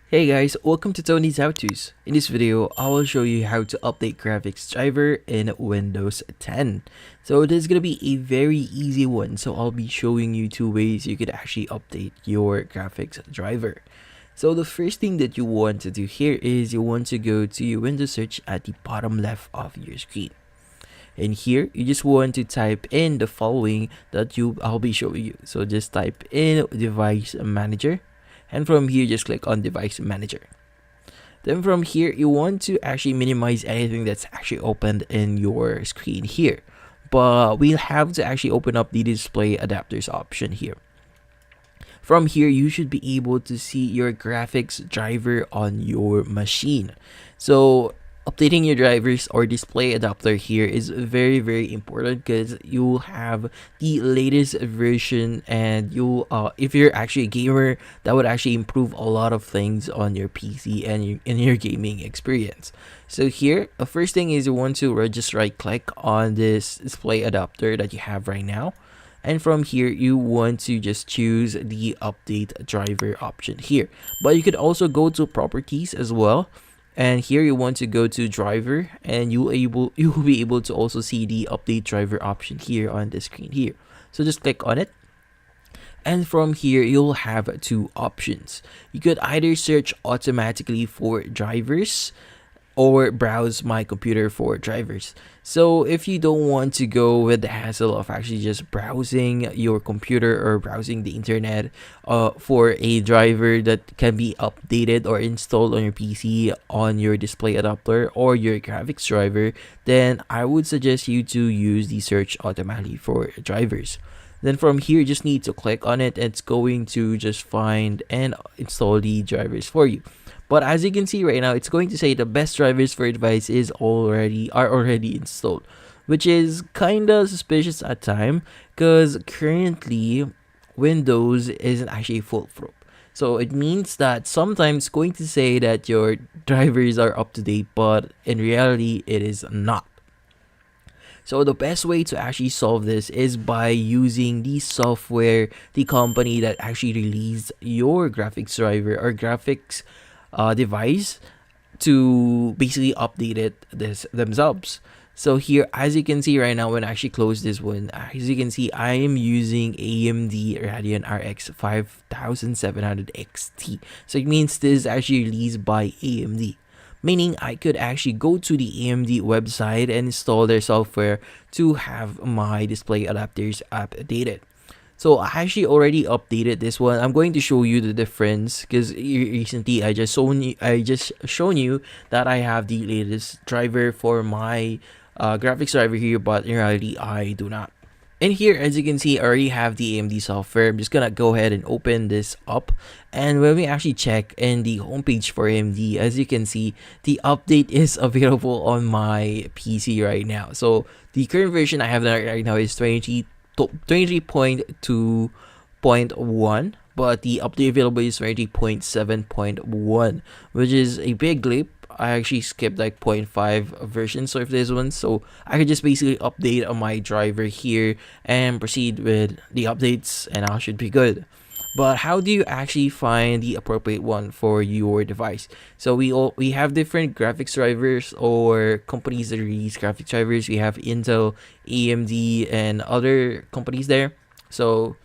Hey guys, welcome to Tony's How-Tos. In this video, I will show you how to update graphics driver in Windows 10. So this is going to be a very easy one. So I'll be showing you two ways you could actually update your graphics driver. So the first thing that you want to do here is you want to go to your Windows search at the bottom left of your screen. And here, you just want to type in the following that I'll be showing you. So just type in Device Manager. And from here, just click on Device Manager. Then from here, you want to actually minimize anything that's actually opened in your screen here. But we'll have to actually open up the display adapters option here. From here, you should be able to see your graphics driver on your machine. So updating your drivers or display adapter here is very important because you'll have the latest version, and if you're actually a gamer, that would actually improve a lot of things on your PC and in your gaming experience. So here, the first thing is you want to just right click on this display adapter that you have right now. And from here, you want to just choose the update driver option here. But you could also go to properties as well. And here you want to go to driver, and you'll be able to also see the update driver option here on the screen here. So just click on it. And from here, you'll have two options. You could either search automatically for drivers or browse my computer for drivers. So if you don't want to go with the hassle of actually just browsing your computer or browsing the internet for a driver that can be updated or installed on your PC, on your display adapter or your graphics driver, then I would suggest you to use the search automatically for drivers. Then from here, you just need to click on it. It's going to just find and install the drivers for you. But as you can see right now, it's going to say the best drivers for your device are already installed, which is kinda suspicious at time because currently Windows isn't actually foolproof. So it means that sometimes it's going to say that your drivers are up to date, but in reality, it is not. So the best way to actually solve this is by using the software, the company that actually released your graphics driver or graphics device, to basically update it themselves. So here, as you can see right now, when I actually close this one, as you can see, I am using AMD Radeon RX 5700 XT. So it means this is actually released by AMD. Meaning I could actually go to the AMD website and install their software to have my display adapters updated. So I actually already updated this one. I'm going to show you the difference because recently I just shown you that I have the latest driver for my graphics driver here, but in reality I do not. And here, as you can see, I already have the AMD software. I'm just gonna go ahead and open this up, and when we actually check in the homepage for AMD, as you can see, the update is available on my PC right now. So the current version I have right now is 23.2.1, but the update available is 20.7.1, which is a big leap. I actually skipped like 0.5 versions of this one, so I could just basically update on my driver here and proceed with the updates, and I should be good. But how do you actually find the appropriate one for your device? So we have different graphics drivers or companies that release graphics drivers. We have Intel, AMD, and other companies there. So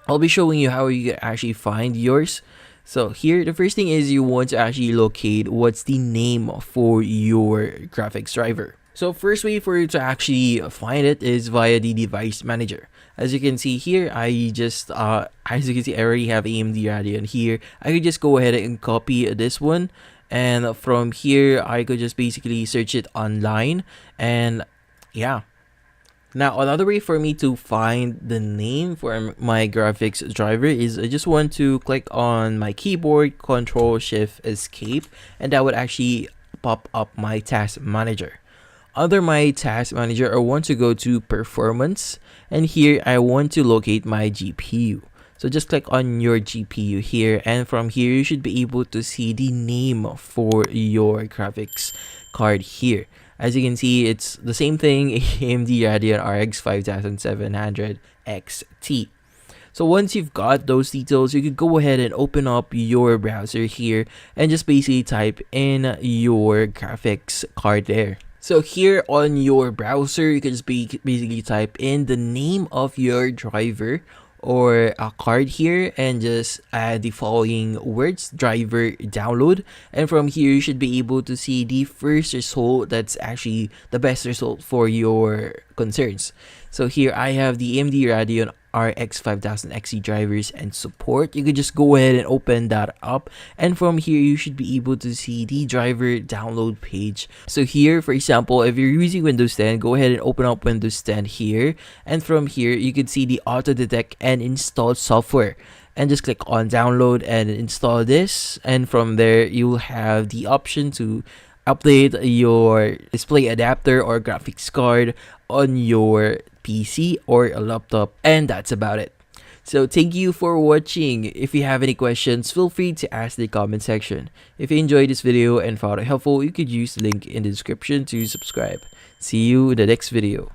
I'll be showing you how you can actually find yours. So here, the first thing is you want to actually locate what's the name for your graphics driver. So first way for you to actually find it is via the device manager. As you can see here, I already have AMD Radeon here. I could just go ahead and copy this one, and from here I could just basically search it online, and yeah. Now, another way for me to find the name for my graphics driver is I just want to click on my keyboard, Control Shift Escape, and that would actually pop up my task manager. Under my task manager, I want to go to Performance, and here I want to locate my GPU. So just click on your GPU here, and from here you should be able to see the name for your graphics card here. As you can see, it's the same thing, AMD Radeon RX 5700 XT. So once you've got those details, you could go ahead and open up your browser here and just basically type in your graphics card there. So here on your browser, you can just basically type in the name of your driver or a card here and just add the following words: driver download. And from here you should be able to see the first result that's actually the best result for your concerns. So here I have the AMD Radeon RX 5000 XE drivers and support. You could just go ahead and open that up, and from here you should be able to see the driver download page. So here, for example, if you're using Windows 10, go ahead and open up Windows 10 here, and from here you can see the auto detect and install software, and just click on download and install this. And from there you'll have the option to update your display adapter or graphics card on your PC or a laptop, and that's about it. So thank you for watching. If you have any questions, feel free to ask in the comment section. If you enjoyed this video and found it helpful, you could use the link in the description to subscribe. See you in the next video.